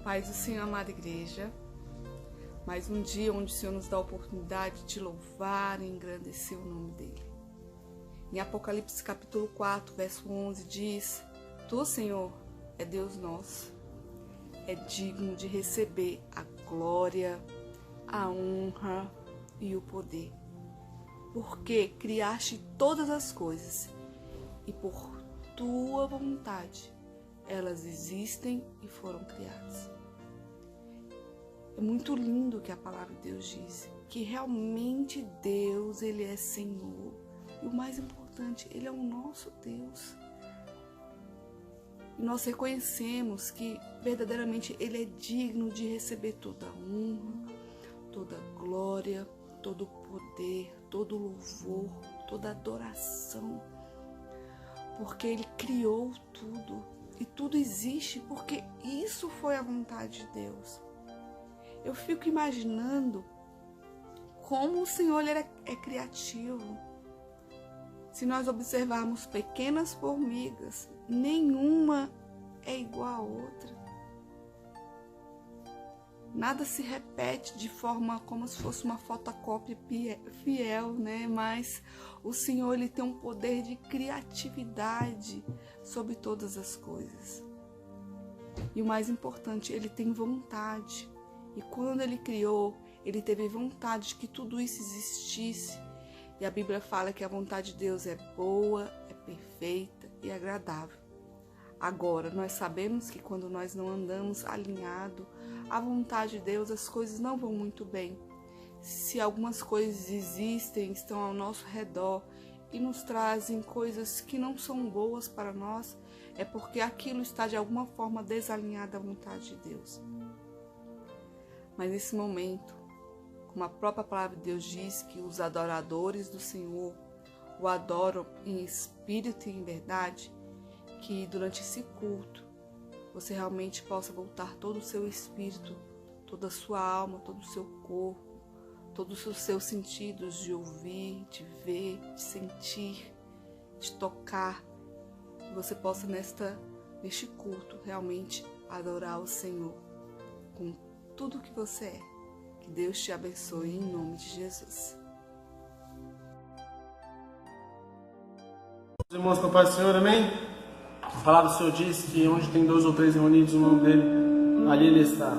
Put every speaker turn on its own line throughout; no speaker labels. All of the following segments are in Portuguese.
Paz do Senhor, amada igreja, mais um dia onde o Senhor nos dá a oportunidade de louvar e engrandecer o nome dele. Em Apocalipse capítulo 4, verso 11 diz: Tu, Senhor, é Deus nosso, é digno de receber a glória, a honra e o poder, porque criaste todas as coisas e por tua vontade elas existem e foram criadas. É muito lindo que a palavra de Deus diz, que realmente Deus, Ele é Senhor. E o mais importante, Ele é o nosso Deus. E nós reconhecemos que verdadeiramente Ele é digno de receber toda a honra, toda a glória, todo o poder, todo o louvor, toda a adoração. Porque Ele criou tudo. E tudo existe porque isso foi a vontade de Deus. Eu fico imaginando como o Senhor ele é criativo. Se nós observarmos pequenas formigas, nenhuma é igual à outra. Nada se repete de forma como se fosse uma fotocópia fiel, né? Mas o Senhor ele tem um poder de criatividade sobre todas as coisas. E o mais importante, ele tem vontade. E quando ele criou, ele teve vontade de que tudo isso existisse. E a Bíblia fala que a vontade de Deus é boa, é perfeita e agradável. Agora, nós sabemos que quando nós não andamos alinhado à vontade de Deus, as coisas não vão muito bem. Se algumas coisas existem, estão ao nosso redor e nos trazem coisas que não são boas para nós, é porque aquilo está de alguma forma desalinhado à vontade de Deus. Mas nesse momento, como a própria palavra de Deus diz que os adoradores do Senhor o adoram em espírito e em verdade, que durante esse culto você realmente possa voltar todo o seu espírito, toda a sua alma, todo o seu corpo, todos os seus sentidos de ouvir, de ver, de sentir, de tocar, que você possa neste culto realmente adorar o Senhor com tudo que você é. Que Deus te abençoe em nome de Jesus.
Os irmãos, com a paz do Senhor, amém? A palavra do Senhor diz que onde tem 2 ou 3 reunidos o nome dele, ali ele está.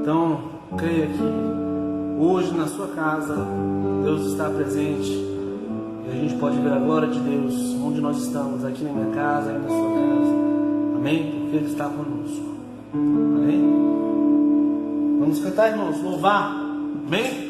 Então, creia que hoje na sua casa Deus está presente e a gente pode ver a glória de Deus onde nós estamos, aqui na minha casa, aí na sua casa. Amém? Porque Ele está conosco. Amém? Vamos cantar, irmãos, louvar. Amém?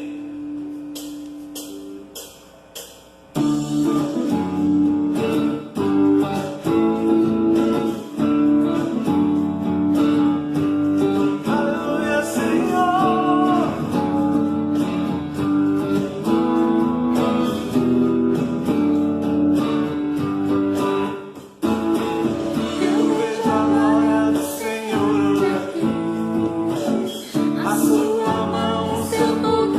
Sua mão, seu nome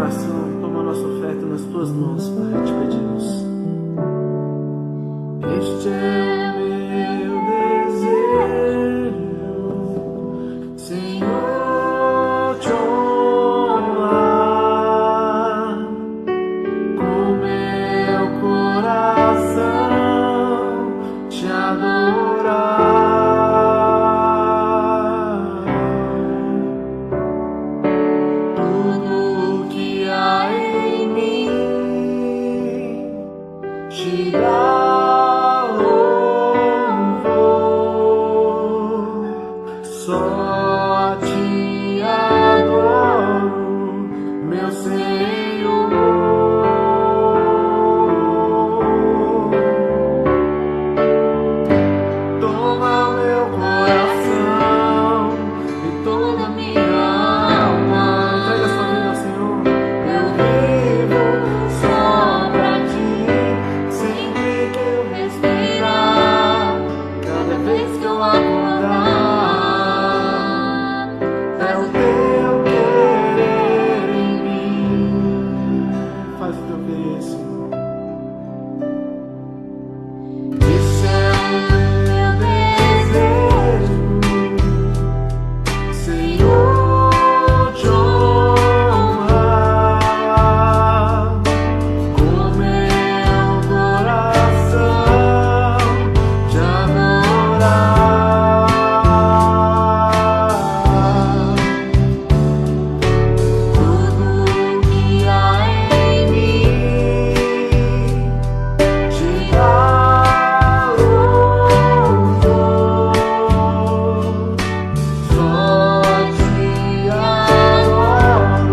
coração e toma a nossa oferta nas tuas mãos, Pai, te pedimos. Este é o meu desejo, Senhor, te honrar com meu coração, te adorar. Tudo que há em mim te dá louvor, só te adoro, meu Senhor. Toma meu coração e toda minha alma, entrega sua vida ao Senhor. Eu vivo só pra ti, sempre que eu respirar, cada vez que eu acordar, é o teu querer em mim. Faz o teu querer, Senhor. Esse é o meu desejo, Senhor, te honrar com meu coração, te adorar. Tudo que há em mim te dá louvor, só te adoro, meu Senhor. Toma, Senhor, toma meu coração e toda minha alma. Eu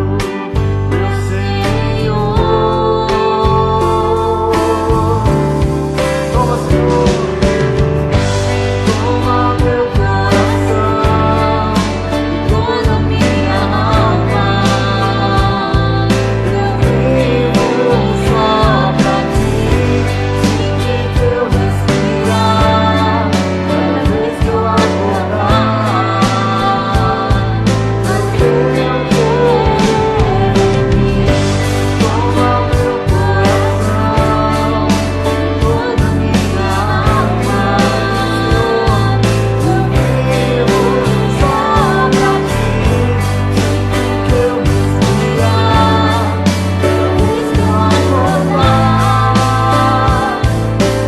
vivo só pra ti, sempre que eu respirar, cada vez que eu acordar, é o teu querer em mim. Toma meu coração e toda minha alma, Senhor. Eu vivo só pra ti, sempre que eu respirar, cada vez que eu acordar,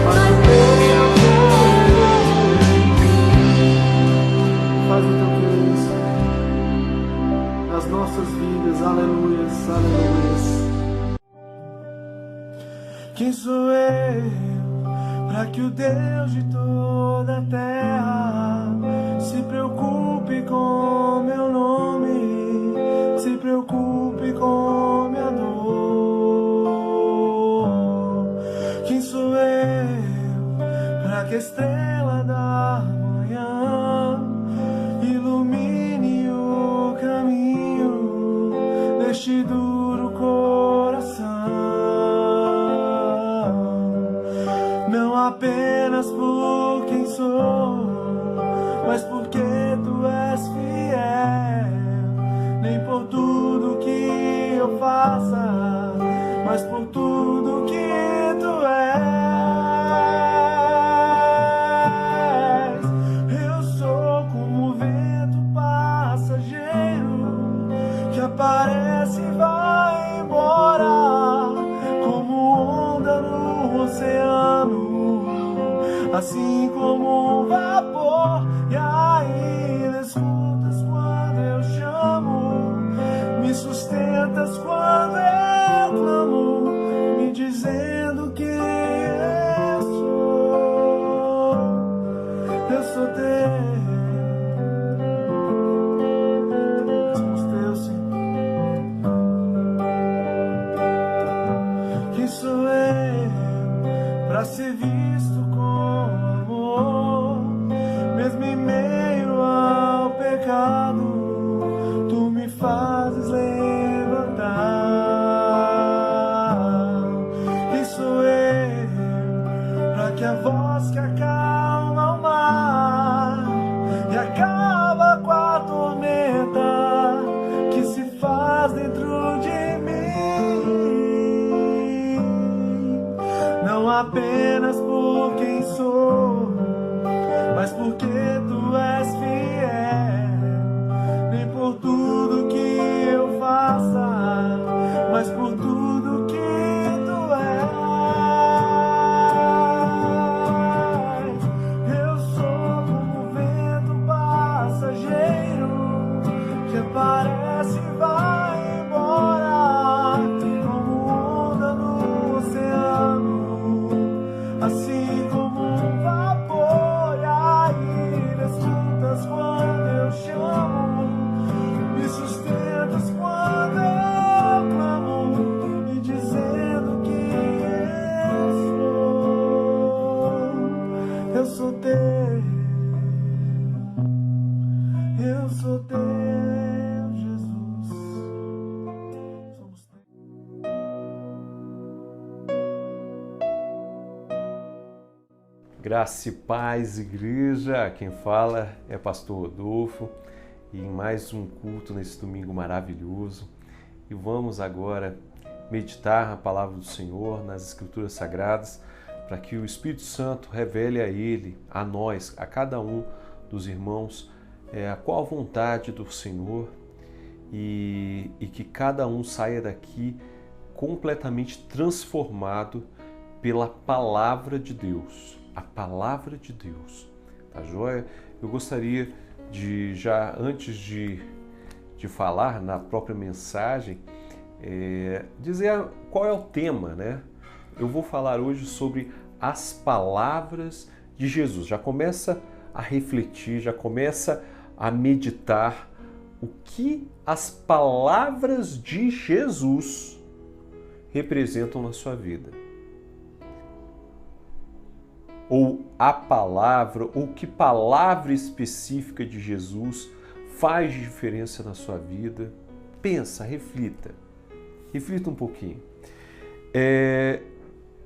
faz o teu querer em mim. Faz o teu querer, Senhor, nas nossas vidas. Aleluias, aleluias. Quem sou eu para que o Deus de toda a terra se preocupe com meu nome, se preocupe com minha dor? Quem sou eu para que a estrela da manhã ilumine o caminho deste duro coração? Não apenas por quem sou, mas porque tu és fiel. Nem por tudo que eu faça, mas por tudo que tu és. Eu sou como o vento passageiro que aparece e vai embora, como onda no oceano, assim como um vapor. E ainda escutas quando eu chamo, me sustentas quando eu clamo, me dizendo que eu sou teu. Somos teus, Senhor. Quem sou eu para ser visto com amor, mesmo em meio ao pecado, tu me fazes levantar. Quem sou eu para que a voz que acalma o mar porque tu és fiel, nem por tudo que eu faça, mas por tudo que tu és. Eu sou como o vento passageiro que aparece e vai embora, como onda no oceano, assim como um vapor. E aí me escutas quando eu chamo, me sustentas quando eu clamo, e dizendo que eu sou teu, eu sou teu, Jesus. Somos teus.
Graça e paz, igreja. Quem fala é pastor Rodolfo, e em mais um culto nesse domingo maravilhoso. E vamos agora meditar a palavra do Senhor nas Escrituras Sagradas, para que o Espírito Santo revele a Ele, a nós, a cada um dos irmãos, qual a vontade do Senhor, e que cada um saia daqui completamente transformado pela palavra de Deus. A palavra de Deus, tá joia? Eu gostaria de, já antes de falar na própria mensagem, dizer qual é o tema, né? Eu vou falar hoje sobre as palavras de Jesus. Já começa a refletir, já começa a meditar o que as palavras de Jesus representam na sua vida. Ou a palavra, ou que palavra específica de Jesus faz diferença na sua vida. Pensa, reflita um pouquinho.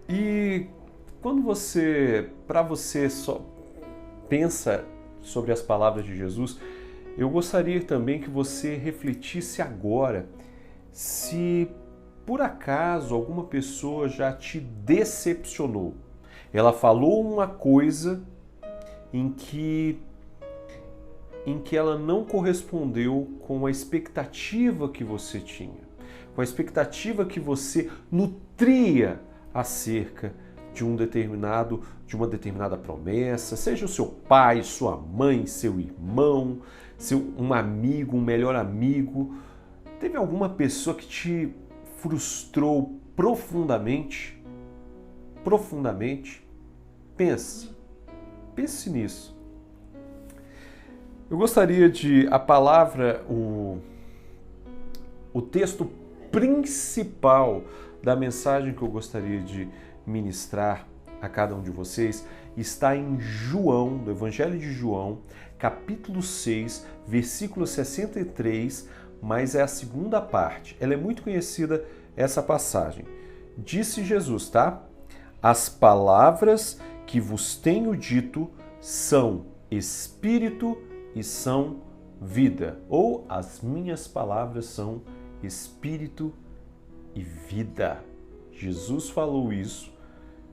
E quando para você só pensa sobre as palavras de Jesus, eu gostaria também que você refletisse agora se por acaso alguma pessoa já te decepcionou. Ela falou uma coisa em que ela não correspondeu com a expectativa que você tinha, com a expectativa que você nutria acerca de uma determinada promessa, seja o seu pai, sua mãe, seu irmão, um amigo, um melhor amigo. Teve alguma pessoa que te frustrou profundamente? Pense nisso. Eu gostaria o texto principal da mensagem que eu gostaria de ministrar a cada um de vocês está em João, no Evangelho de João, capítulo 6, versículo 63, mas é a segunda parte. Ela é muito conhecida, essa passagem. Disse Jesus, tá? As palavras que vos tenho dito são espírito e são vida. Ou as minhas palavras são espírito e vida. Jesus falou isso,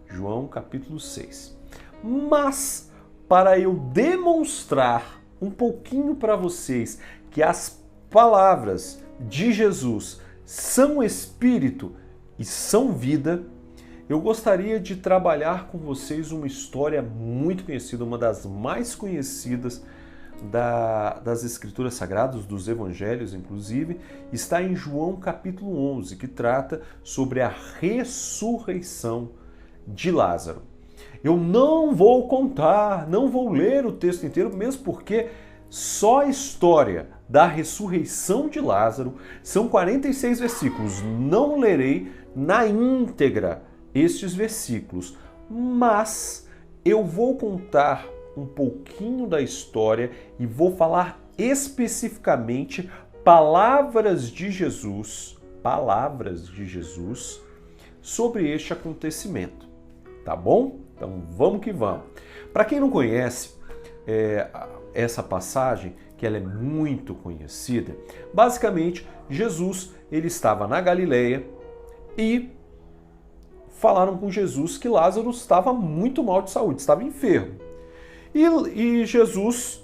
João capítulo 6. Mas, para eu demonstrar um pouquinho para vocês que as palavras de Jesus são espírito e são vida, eu gostaria de trabalhar com vocês uma história muito conhecida, uma das mais conhecidas das Escrituras Sagradas, dos Evangelhos, inclusive, está em João capítulo 11, que trata sobre a ressurreição de Lázaro. Eu não vou contar, não vou ler o texto inteiro, mesmo porque só a história da ressurreição de Lázaro são 46 versículos. Não lerei na íntegra estes versículos, mas eu vou contar um pouquinho da história e vou falar especificamente palavras de Jesus sobre este acontecimento, tá bom? Então vamos que vamos. Para quem não conhece essa passagem, que ela é muito conhecida, basicamente Jesus ele estava na Galileia e falaram com Jesus que Lázaro estava muito mal de saúde, estava enfermo. E Jesus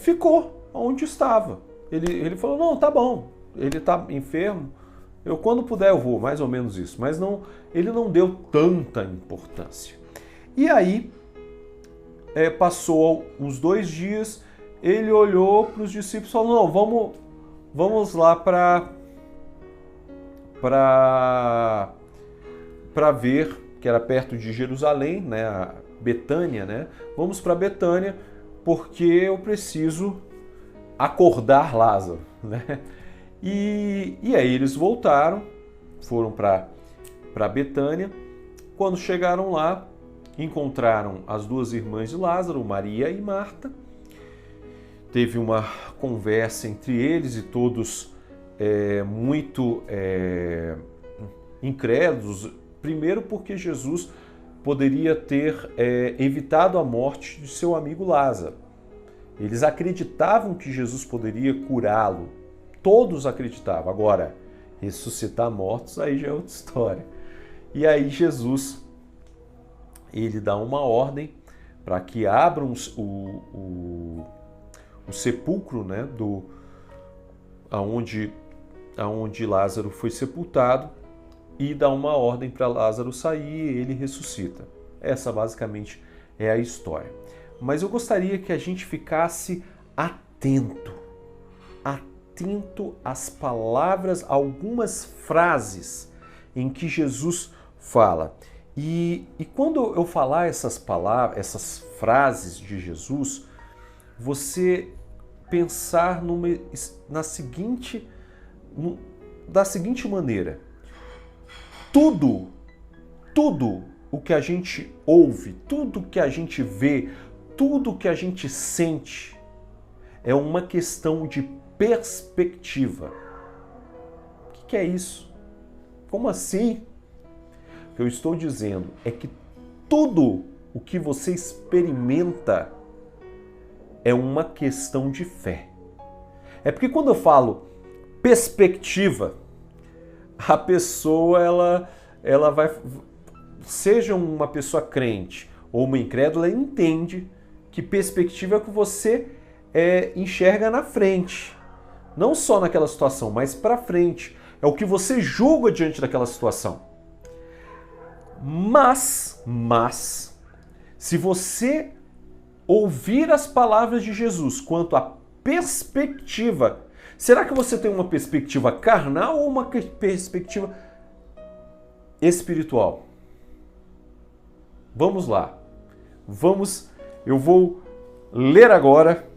ficou onde estava. Ele falou, não, tá bom, ele está enfermo, quando puder eu vou, mais ou menos isso. Mas não, ele não deu tanta importância. E aí, passou uns 2 dias, ele olhou para os discípulos e falou, não, vamos lá para ver, que era perto de Jerusalém, né, a Betânia, né? Vamos para Betânia porque eu preciso acordar Lázaro, né? E aí eles voltaram, foram para Betânia. Quando chegaram lá, encontraram as 2 irmãs de Lázaro, Maria e Marta. Teve uma conversa entre eles e todos muito incrédulos. Primeiro porque Jesus poderia ter evitado a morte de seu amigo Lázaro. Eles acreditavam que Jesus poderia curá-lo. Todos acreditavam. Agora, ressuscitar mortos, aí já é outra história. E aí Jesus, ele dá uma ordem para que abram o sepulcro, né, aonde Lázaro foi sepultado, e dá uma ordem para Lázaro sair e ele ressuscita. Essa basicamente é a história. Mas eu gostaria que a gente ficasse atento às palavras, algumas frases em que Jesus fala. E quando eu falar essas palavras, essas frases de Jesus, você pensar da seguinte maneira: tudo o que a gente ouve, tudo que a gente vê, tudo que a gente sente é uma questão de perspectiva. O que é isso? Como assim? O que eu estou dizendo é que tudo o que você experimenta é uma questão de fé. É porque quando eu falo perspectiva, a pessoa ela vai, seja uma pessoa crente ou uma incrédula, entende que perspectiva é o que você enxerga na frente, não só naquela situação, mas para frente. É o que você julga diante daquela situação. Mas se você ouvir as palavras de Jesus quanto à perspectiva, será que você tem uma perspectiva carnal ou uma perspectiva espiritual? Vamos lá. Eu vou ler agora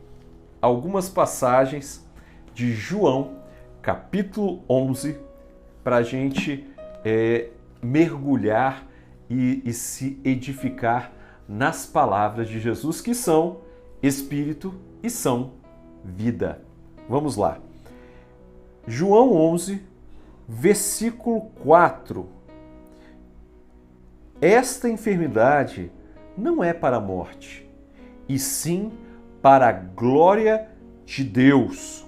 algumas passagens de João, capítulo 11, para a gente mergulhar e se edificar nas palavras de Jesus, que são Espírito e são vida. Vamos lá. João 11, versículo 4. Esta enfermidade não é para a morte, e sim para a glória de Deus,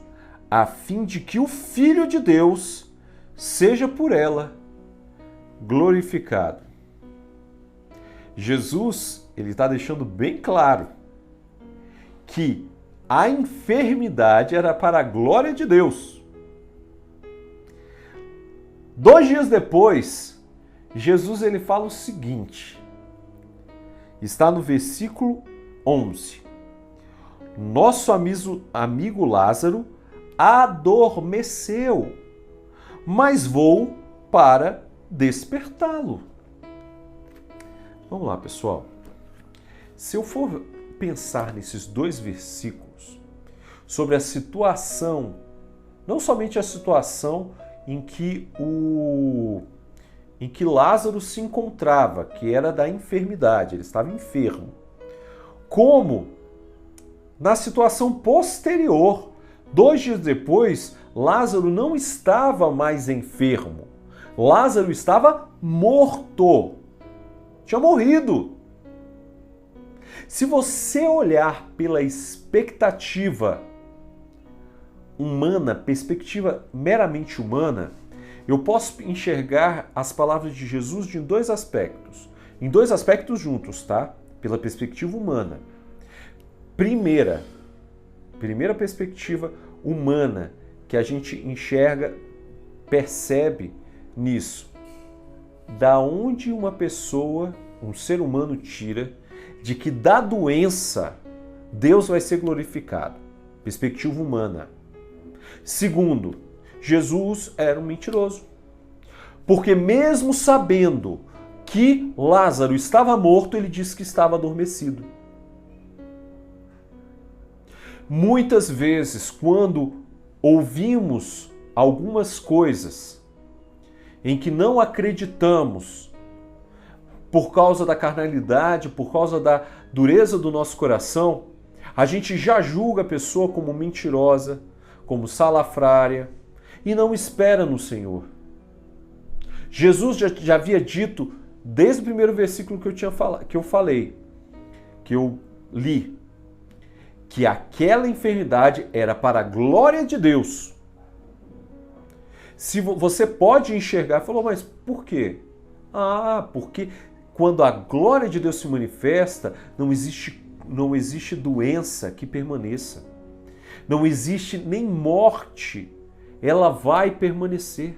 a fim de que o Filho de Deus seja por ela glorificado. Jesus, ele está deixando bem claro que a enfermidade era para a glória de Deus. 2 dias depois, Jesus ele fala o seguinte, está no versículo 11. Nosso amigo Lázaro adormeceu, mas vou para despertá-lo. Vamos lá, pessoal. Se eu for pensar nesses 2 versículos, sobre a situação, não somente a situação em que Lázaro se encontrava, que era da enfermidade, ele estava enfermo, como na situação posterior, 2 dias depois, Lázaro não estava mais enfermo, Lázaro estava morto, tinha morrido. Se você olhar pela expectativa humana, perspectiva meramente humana, eu posso enxergar as palavras de Jesus em 2 aspectos. Em 2 aspectos juntos, tá? Pela perspectiva humana. primeira perspectiva humana que a gente enxerga, percebe nisso. Da onde uma pessoa, um ser humano, tira de que da doença Deus vai ser glorificado? Perspectiva humana. Segundo, Jesus era um mentiroso. Porque mesmo sabendo que Lázaro estava morto, ele disse que estava adormecido. Muitas vezes, quando ouvimos algumas coisas em que não acreditamos, por causa da carnalidade, por causa da dureza do nosso coração, a gente já julga a pessoa como mentirosa, como salafrária, e não espera no Senhor. Jesus já havia dito, desde o primeiro versículo que eu li, que aquela enfermidade era para a glória de Deus. Se você pode enxergar, falou, mas por quê? Porque quando a glória de Deus se manifesta, não existe doença que permaneça. Não existe nem morte, ela vai permanecer.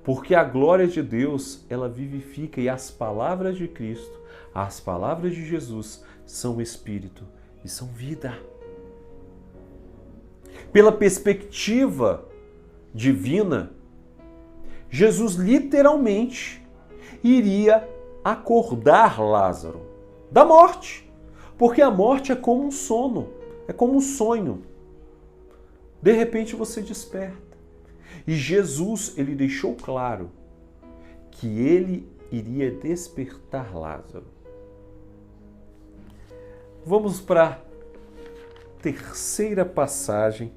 Porque a glória de Deus, ela vivifica, e as palavras de Cristo, as palavras de Jesus são espírito e são vida. Pela perspectiva divina, Jesus literalmente iria acordar Lázaro da morte. Porque a morte é como um sono, é como um sonho. De repente você desperta. E Jesus, ele deixou claro que ele iria despertar Lázaro. Vamos para a terceira passagem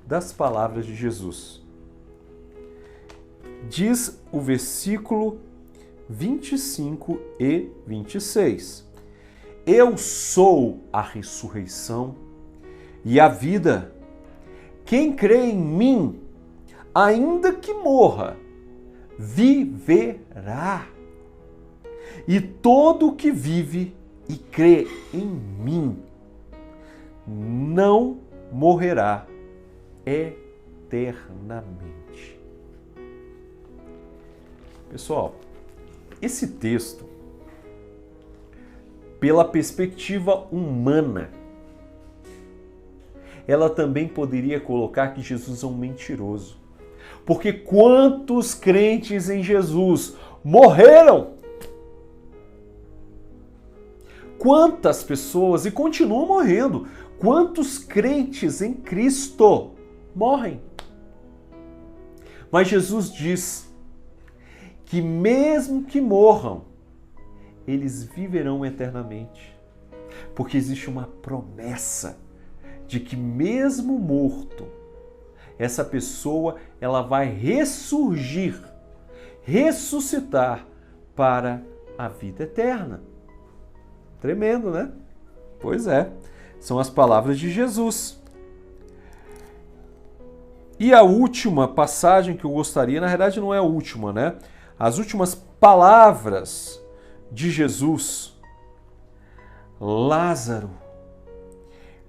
das palavras de Jesus. Diz o versículo 25 e 26. Eu sou a ressurreição e a vida. Quem crê em mim, ainda que morra, viverá. E todo o que vive e crê em mim não morrerá eternamente. Pessoal, esse texto, pela perspectiva humana, ela também poderia colocar que Jesus é um mentiroso. Porque quantos crentes em Jesus morreram? Quantas pessoas, e continuam morrendo, quantos crentes em Cristo morrem? Mas Jesus diz que mesmo que morram, eles viverão eternamente. Porque existe uma promessa de que mesmo morto, essa pessoa ela vai ressurgir, ressuscitar para a vida eterna. Tremendo, né? Pois é, são as palavras de Jesus. E a última passagem que eu gostaria, na verdade não é a última, né? As últimas palavras de Jesus. Lázaro,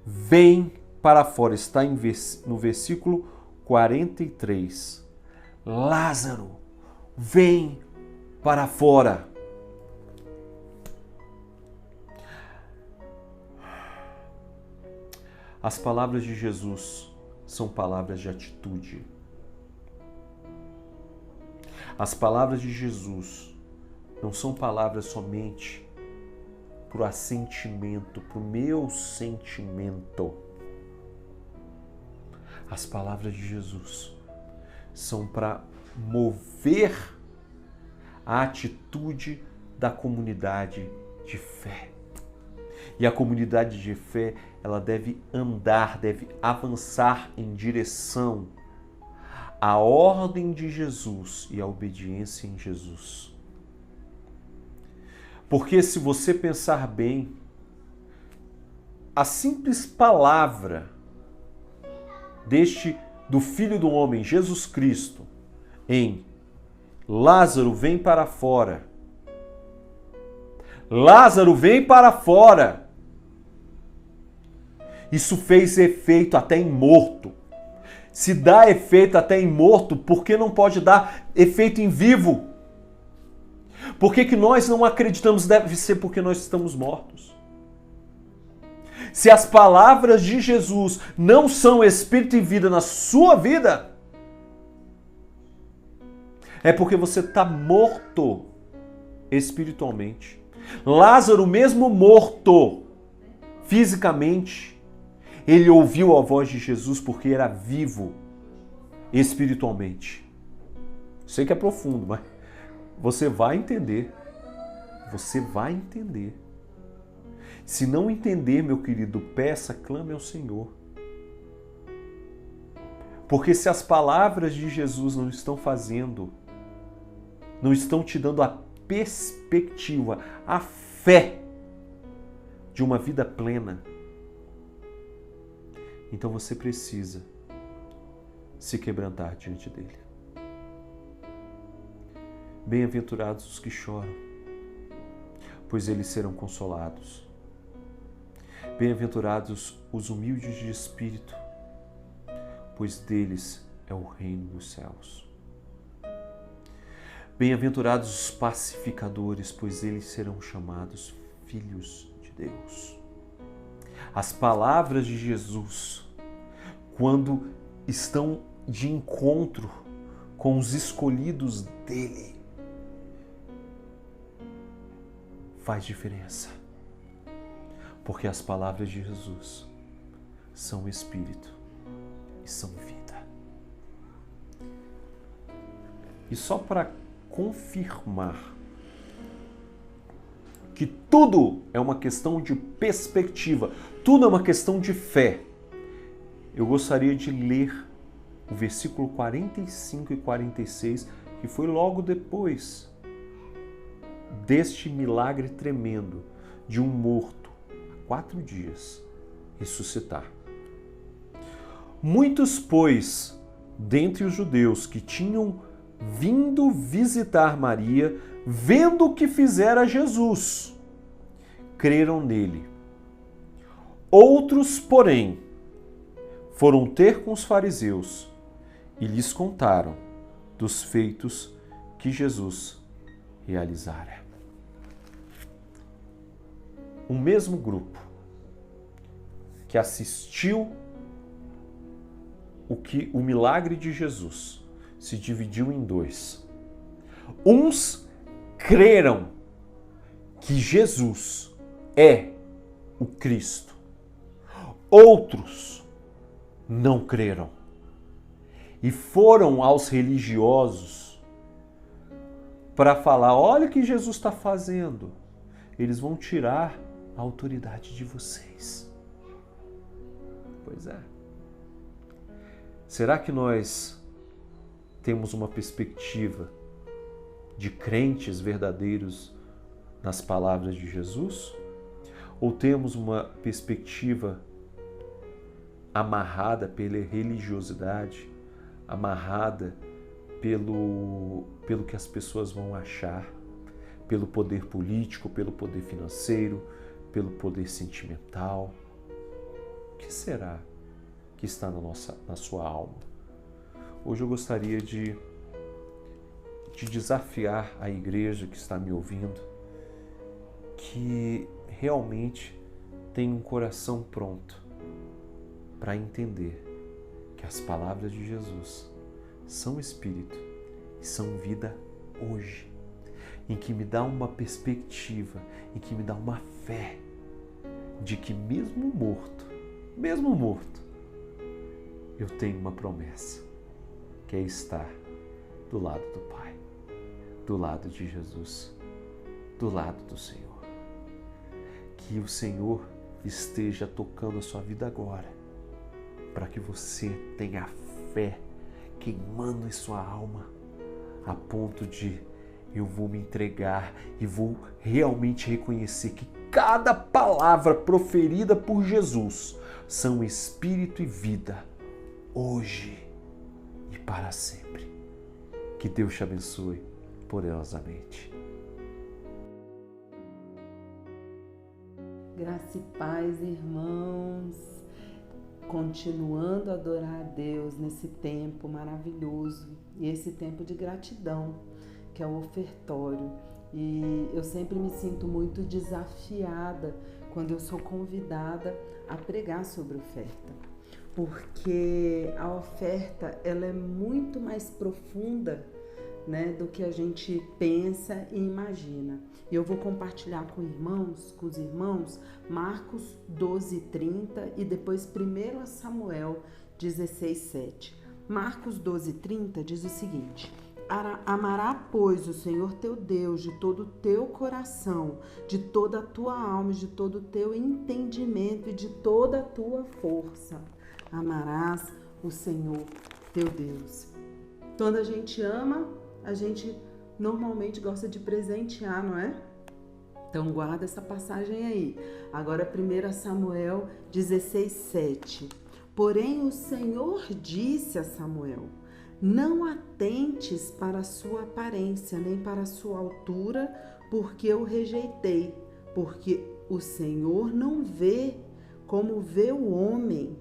vem para fora. Está no versículo 43. Lázaro, vem para fora. As palavras de Jesus são palavras de atitude. As palavras de Jesus não são palavras somente para o assentimento, para o meu sentimento. As palavras de Jesus são para mover a atitude da comunidade de fé. E a comunidade de fé, ela deve andar, deve avançar em direção à ordem de Jesus e à obediência em Jesus. Porque se você pensar bem, a simples palavra do Filho do Homem, Jesus Cristo, em Lázaro, vem para fora. Lázaro, vem para fora. Isso fez efeito até em morto. Se dá efeito até em morto, por que não pode dar efeito em vivo? Por que nós não acreditamos? Deve ser porque nós estamos mortos. Se as palavras de Jesus não são espírito e vida na sua vida, é porque você está morto espiritualmente. Lázaro, mesmo morto fisicamente, ele ouviu a voz de Jesus porque era vivo espiritualmente. Sei que é profundo, mas você vai entender. Você vai entender. Se não entender, meu querido, peça, clame ao Senhor. Porque se as palavras de Jesus não estão te dando a perspectiva, a fé de uma vida plena, então você precisa se quebrantar diante dele. Bem-aventurados os que choram, pois eles serão consolados. Bem-aventurados os humildes de espírito, pois deles é o reino dos céus. Bem-aventurados os pacificadores, pois eles serão chamados filhos de Deus. As palavras de Jesus, quando estão de encontro com os escolhidos dele, faz diferença. Porque as palavras de Jesus são espírito e são vida. E só para confirmar que tudo é uma questão de perspectiva, tudo é uma questão de fé, eu gostaria de ler o versículo 45 e 46, que foi logo depois deste milagre tremendo de um morto há 4 dias ressuscitar. Muitos, pois, dentre os judeus que tinham vindo visitar Maria, vendo o que fizera Jesus, creram nele. Outros, porém, foram ter com os fariseus e lhes contaram dos feitos que Jesus realizara. O mesmo grupo que assistiu o milagre de Jesus se dividiu em 2. Uns creram que Jesus é o Cristo. Outros não creram. E foram aos religiosos para falar: olha o que Jesus está fazendo. Eles vão tirar a autoridade de vocês. Pois é. Será que nós temos uma perspectiva de crentes verdadeiros nas palavras de Jesus? Ou temos uma perspectiva amarrada pela religiosidade, amarrada pelo que as pessoas vão achar, pelo poder político, pelo poder financeiro, pelo poder sentimental? O que será que está na sua alma? Hoje eu gostaria de desafiar a igreja que está me ouvindo, que realmente tem um coração pronto para entender que as palavras de Jesus são espírito e são vida hoje, em que me dá uma perspectiva, em que me dá uma fé de que mesmo morto, eu tenho uma promessa, que é estar do lado do Pai, do lado de Jesus, do lado do Senhor. Que o Senhor esteja tocando a sua vida agora, para que você tenha fé queimando em sua alma, a ponto de eu vou me entregar e vou realmente reconhecer que cada palavra proferida por Jesus são espírito e vida, hoje e para sempre. Que Deus te abençoe poderosamente.
Graça e paz, irmãos. continuando a adorar a Deus nesse tempo maravilhoso e esse tempo de gratidão, que é o ofertório. E eu sempre me sinto muito desafiada quando eu sou convidada a pregar sobre oferta, porque a oferta ela é muito mais profunda, né, do que a gente pensa e imagina. E eu vou compartilhar com os irmãos, Marcos 12:30 e depois 1 Samuel 16:7. Marcos 12:30 diz o seguinte: Amará, pois, o Senhor teu Deus de todo o teu coração, de toda a tua alma, de todo o teu entendimento e de toda a tua força. Amarás o Senhor teu Deus. Quando a gente ama, a gente normalmente gosta de presentear, não é? Então guarda essa passagem aí. Agora 1 Samuel 16:7. Porém o Senhor disse a Samuel: não atentes para a sua aparência, nem para a sua altura, porque eu rejeitei. Porque o Senhor não vê como vê o homem.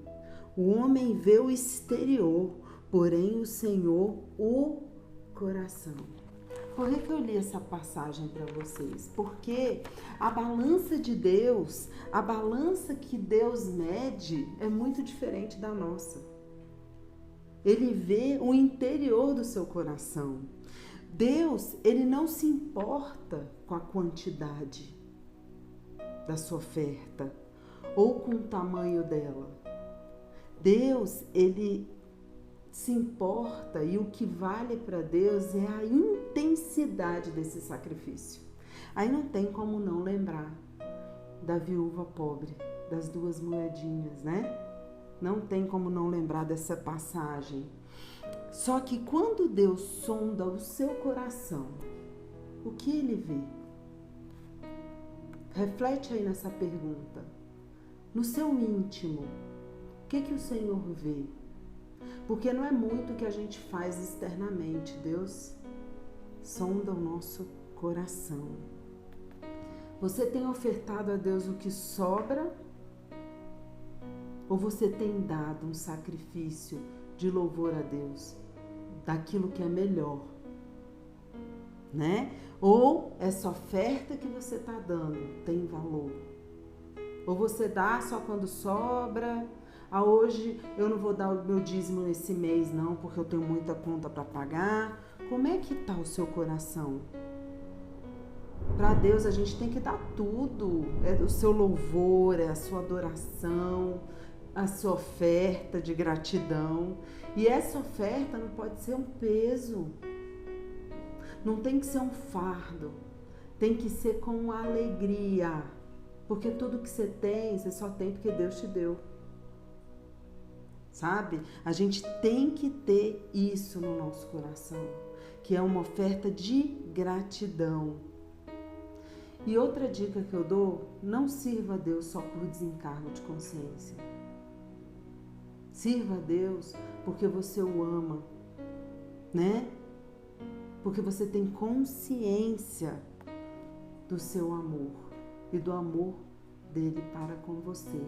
O homem vê o exterior, porém o Senhor o coração. Por que eu li essa passagem para vocês? Porque a balança de Deus, a balança que Deus mede é muito diferente da nossa. Ele vê o interior do seu coração. Deus, ele não se importa com a quantidade da sua oferta ou com o tamanho dela. Deus, ele se importa e o que vale para Deus é a intensidade desse sacrifício. Aí não tem como não lembrar da viúva pobre, das 2 moedinhas, né? Não tem como não lembrar dessa passagem. Só que quando Deus sonda o seu coração, o que ele vê? Reflete aí nessa pergunta. No seu íntimo, o que o Senhor vê? Porque não é muito o que a gente faz externamente. Deus sonda o nosso coração. Você tem ofertado a Deus o que sobra? Ou você tem dado um sacrifício de louvor a Deus, daquilo que é melhor, né? Ou essa oferta que você está dando tem valor? Ou você dá só quando sobra? Hoje eu não vou dar o meu dízimo nesse mês não, porque eu tenho muita conta para pagar. Como é que está o seu coração? Para Deus a gente tem que dar tudo. É o seu louvor, é a sua adoração, a sua oferta de gratidão. E essa oferta não pode ser um peso. Não tem que ser um fardo. Tem que ser com alegria. Porque tudo que você tem, você só tem porque Deus te deu. Sabe? A gente tem que ter isso no nosso coração, que é uma oferta de gratidão. E outra dica que eu dou, não sirva a Deus só por desencargo de consciência. Sirva a Deus porque você o ama, né? Porque você tem consciência do seu amor e do amor dele para com você.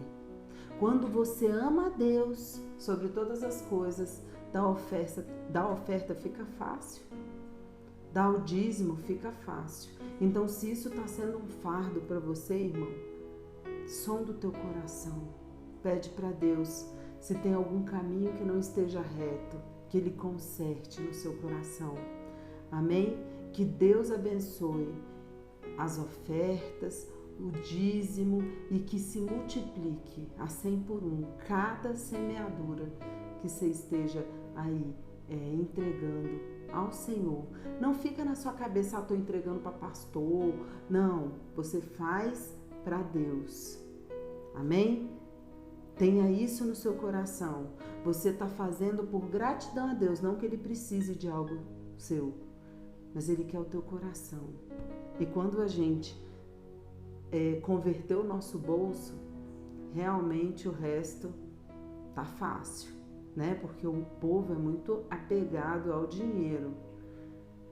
Quando você ama a Deus sobre todas as coisas, dar oferta fica fácil. Dar o dízimo fica fácil. Então, se isso está sendo um fardo para você, irmão, sonda o teu coração. Pede para Deus, se tem algum caminho que não esteja reto, que Ele conserte no seu coração. Amém? Que Deus abençoe as ofertas, o dízimo e que se multiplique a 100 por 1 cada semeadura que você esteja aí entregando ao Senhor. Não fica na sua cabeça, estou entregando para pastor. Não, você faz para Deus. Amém? Tenha isso no seu coração. Você está fazendo por gratidão a Deus, não que Ele precise de algo seu, mas Ele quer o teu coração. E quando a gente converter o nosso bolso, realmente o resto tá fácil, né? Porque o povo é muito apegado ao dinheiro.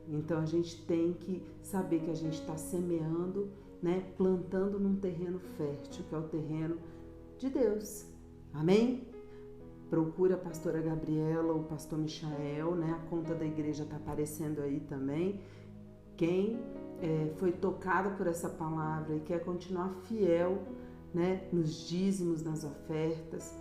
Então a gente tem que saber que a gente está semeando, né? Plantando num terreno fértil, que é o terreno de Deus. Amém? procure a pastora Gabriela ou o pastor Michael, né? A conta da igreja está aparecendo aí também. Quem foi tocado por essa palavra e quer continuar fiel, né, nos dízimos, nas ofertas,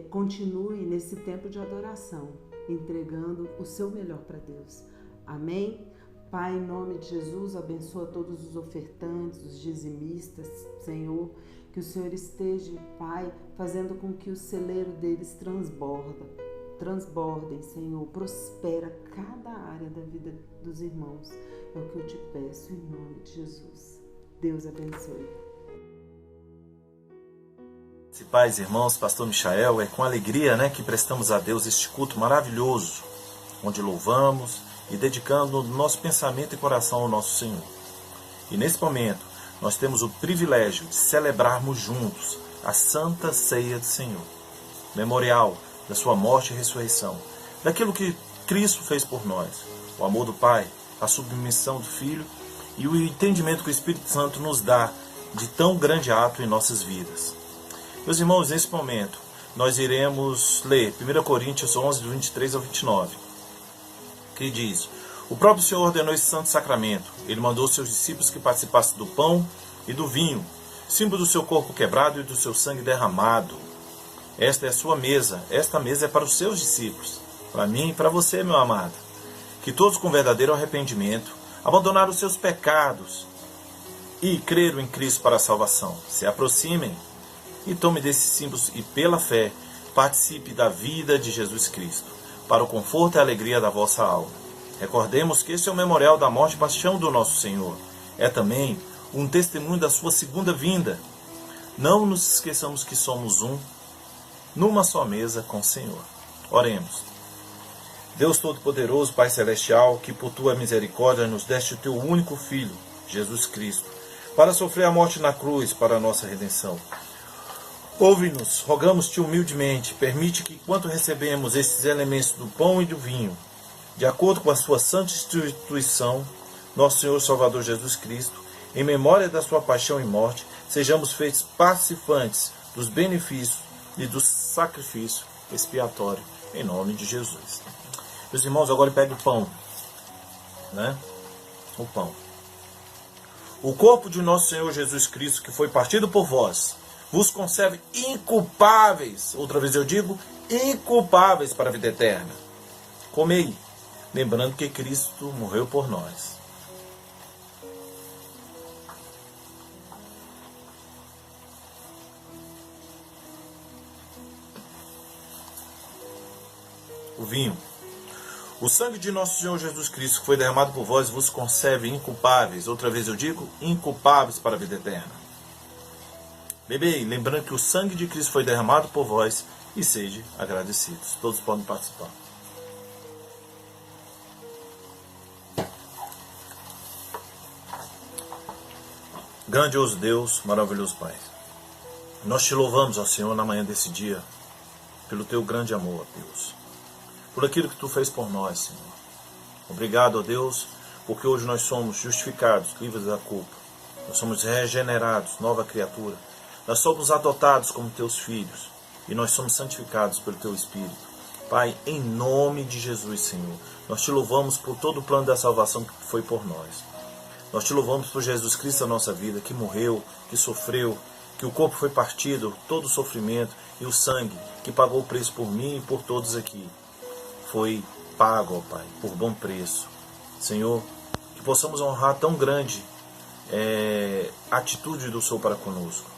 continue nesse tempo de adoração, entregando o seu melhor para Deus. Amém? Pai, em nome de Jesus, abençoa todos os ofertantes, os dizimistas, Senhor, que o Senhor esteja, Pai, fazendo com que o celeiro deles transbordem, Senhor, prospera cada área da vida dos irmãos. É o que eu te peço em nome de Jesus. Deus abençoe.
Pais, irmãos, pastor Michael, é com alegria, né, que prestamos a Deus este culto maravilhoso, onde louvamos e dedicando o nosso pensamento e coração ao nosso Senhor. E nesse momento, nós temos o privilégio de celebrarmos juntos a Santa Ceia do Senhor, memorial da sua morte e ressurreição, daquilo que Cristo fez por nós, o amor do Pai, a submissão do Filho e o entendimento que o Espírito Santo nos dá de tão grande ato em nossas vidas. Meus irmãos, nesse momento, nós iremos ler 1 Coríntios 11, do 23 ao 29, que diz: o próprio Senhor ordenou esse santo sacramento. Ele mandou seus discípulos que participassem do pão e do vinho, símbolo do seu corpo quebrado e do seu sangue derramado. Esta é a sua mesa. Esta mesa é para os seus discípulos, para mim e para você, meu amado. Que todos com verdadeiro arrependimento abandonaram os seus pecados e creram em Cristo para a salvação se aproximem e tome desses símbolos e, pela fé, participe da vida de Jesus Cristo, para o conforto e a alegria da vossa alma. Recordemos que esse é o memorial da morte e paixão do nosso Senhor. É também um testemunho da sua segunda vinda. Não nos esqueçamos que somos numa só mesa com o Senhor. Oremos. Deus Todo-Poderoso, Pai Celestial, que por tua misericórdia nos deste o teu único Filho, Jesus Cristo, para sofrer a morte na cruz para a nossa redenção. Ouve-nos, rogamos-te humildemente, permite que, enquanto recebemos esses elementos do pão e do vinho, de acordo com a sua santa instituição, nosso Senhor e Salvador Jesus Cristo, em memória da sua paixão e morte, sejamos feitos participantes dos benefícios e do sacrifício expiatório, em nome de Jesus. Meus irmãos, agora pegue o pão, né? O pão. O corpo de nosso Senhor Jesus Cristo, que foi partido por vós, vos conserve inculpáveis, outra vez eu digo, inculpáveis para a vida eterna. Comei, lembrando que Cristo morreu por nós. O vinho. O sangue de nosso Senhor Jesus Cristo, que foi derramado por vós, vos conserve inculpáveis, outra vez eu digo, inculpáveis para a vida eterna. Bebei, lembrando que o sangue de Cristo foi derramado por vós, e sejam agradecidos. Todos podem participar. Grandioso Deus, maravilhoso Pai, nós te louvamos, ó Senhor, na manhã desse dia, pelo teu grande amor, ó Deus, por aquilo que tu fez por nós, Senhor. Obrigado, ó Deus, porque hoje nós somos justificados, livres da culpa, nós somos regenerados, nova criatura, nós somos adotados como teus filhos e nós somos santificados pelo teu Espírito. Pai, em nome de Jesus, Senhor, nós te louvamos por todo o plano da salvação que foi por nós. Nós te louvamos por Jesus Cristo, a nossa vida, que morreu, que sofreu, que o corpo foi partido, todo o sofrimento e o sangue que pagou o preço por mim e por todos aqui. Foi pago, ó Pai, por bom preço. Senhor, que possamos honrar tão grande atitude do Senhor para conosco.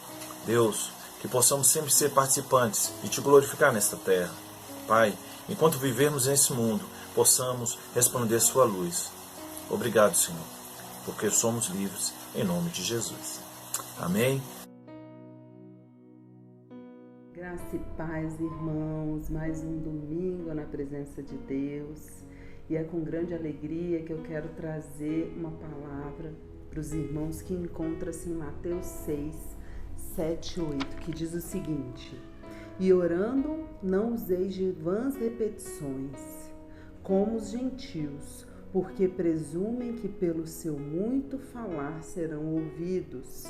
Deus, que possamos sempre ser participantes e te glorificar nesta terra. Pai, enquanto vivermos nesse mundo, possamos responder sua luz. Obrigado, Senhor, porque somos livres em nome de Jesus. Amém.
Graça e paz, irmãos, mais um domingo na presença de Deus. E é com grande alegria que eu quero trazer uma palavra para os irmãos que encontra-se em Mateus 6, 7 e 8, que diz o seguinte: e orando, não useis de vãs repetições, como os gentios, porque presumem que pelo seu muito falar serão ouvidos.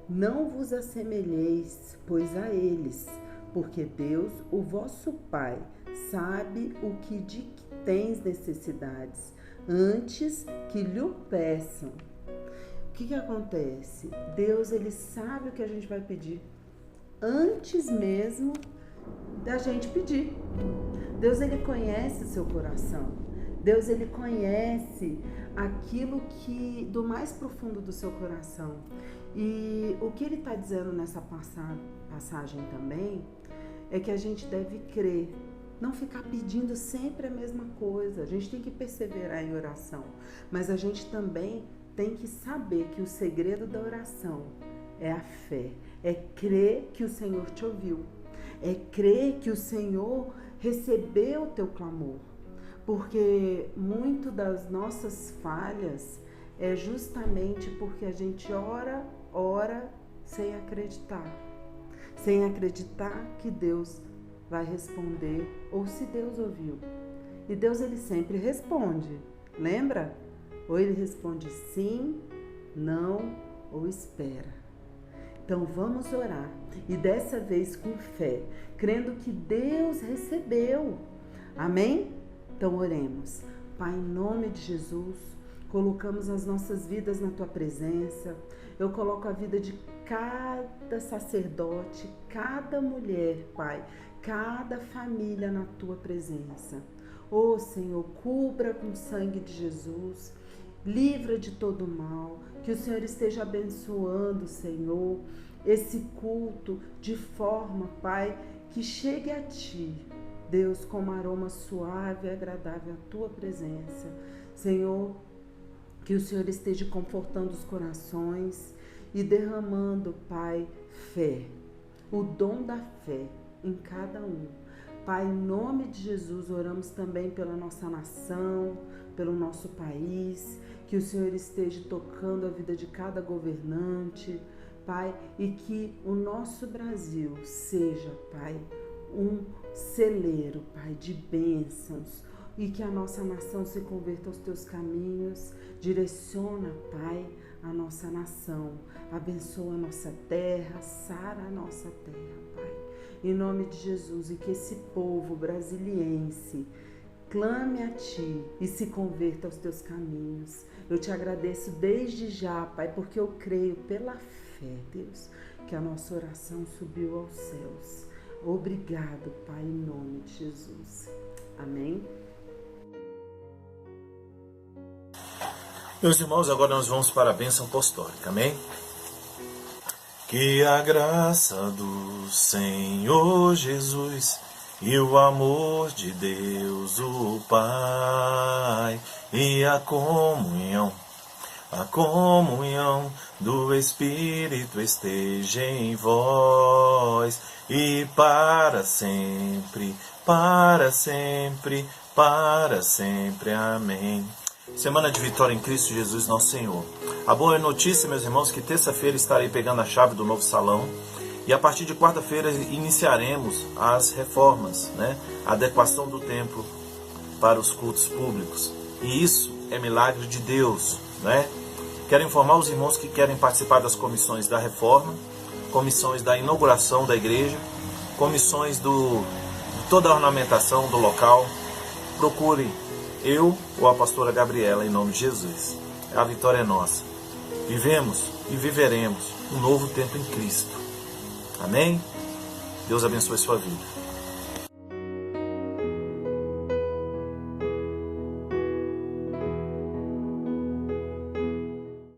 Não vos assemelheis, pois a eles, porque Deus, o vosso Pai, sabe o que de que tens necessidades, antes que lhe peçam. O que acontece? Deus, ele sabe o que a gente vai pedir, antes mesmo da gente pedir. Deus, ele conhece o seu coração. Deus, ele conhece aquilo que do mais profundo do seu coração. E o que ele está dizendo nessa passagem também é que a gente deve crer, não ficar pedindo sempre a mesma coisa. A gente tem que perseverar em oração, mas a gente também tem que saber que o segredo da oração é a fé, é crer que o Senhor te ouviu, é crer que o Senhor recebeu o teu clamor, porque muito das nossas falhas é justamente porque a gente ora sem acreditar que Deus vai responder ou se Deus ouviu. E Deus, ele sempre responde, lembra? Ou ele responde sim, não ou espera. Então vamos orar, e dessa vez com fé, crendo que Deus recebeu. Amém? Então oremos. Pai, em nome de Jesus, colocamos as nossas vidas na Tua presença. Eu coloco a vida de cada sacerdote, cada mulher, Pai, cada família na Tua presença. Ô Senhor, cubra com o sangue de Jesus, livra de todo mal, que o Senhor esteja abençoando, Senhor, esse culto de forma, Pai, que chegue a Ti, Deus, como aroma suave e agradável à Tua presença. Senhor, que o Senhor esteja confortando os corações e derramando, Pai, fé, o dom da fé em cada um. Pai, em nome de Jesus, oramos também pela nossa nação, pelo nosso país, que o Senhor esteja tocando a vida de cada governante, Pai, e que o nosso Brasil seja, Pai, um celeiro, Pai, de bênçãos, e que a nossa nação se converta aos Teus caminhos. Direciona, Pai, a nossa nação, abençoa a nossa terra, sara a nossa terra, Pai, em nome de Jesus, e que esse povo brasiliense clame a Ti e se converta aos Teus caminhos. Eu Te agradeço desde já, Pai, porque eu creio pela fé, Deus, que a nossa oração subiu aos céus. Obrigado, Pai, em nome de Jesus. Amém?
Meus irmãos, agora nós vamos para a bênção apostólica, amém? Que a graça do Senhor Jesus e o amor de Deus o Pai e a comunhão do Espírito esteja em vós e para sempre, amém. Semana de vitória em Cristo Jesus, nosso Senhor. A boa notícia, meus irmãos, que terça-feira estarei pegando a chave do novo salão e a partir de quarta-feira iniciaremos as reformas, a adequação do templo para os cultos públicos. E isso é milagre de Deus, Quero informar os irmãos que querem participar das comissões da reforma, comissões da inauguração da igreja, comissões de toda a ornamentação do local. Procure eu ou a pastora Gabriela, em nome de Jesus. A vitória é nossa. Vivemos e viveremos um novo tempo em Cristo. Amém? Deus abençoe sua vida.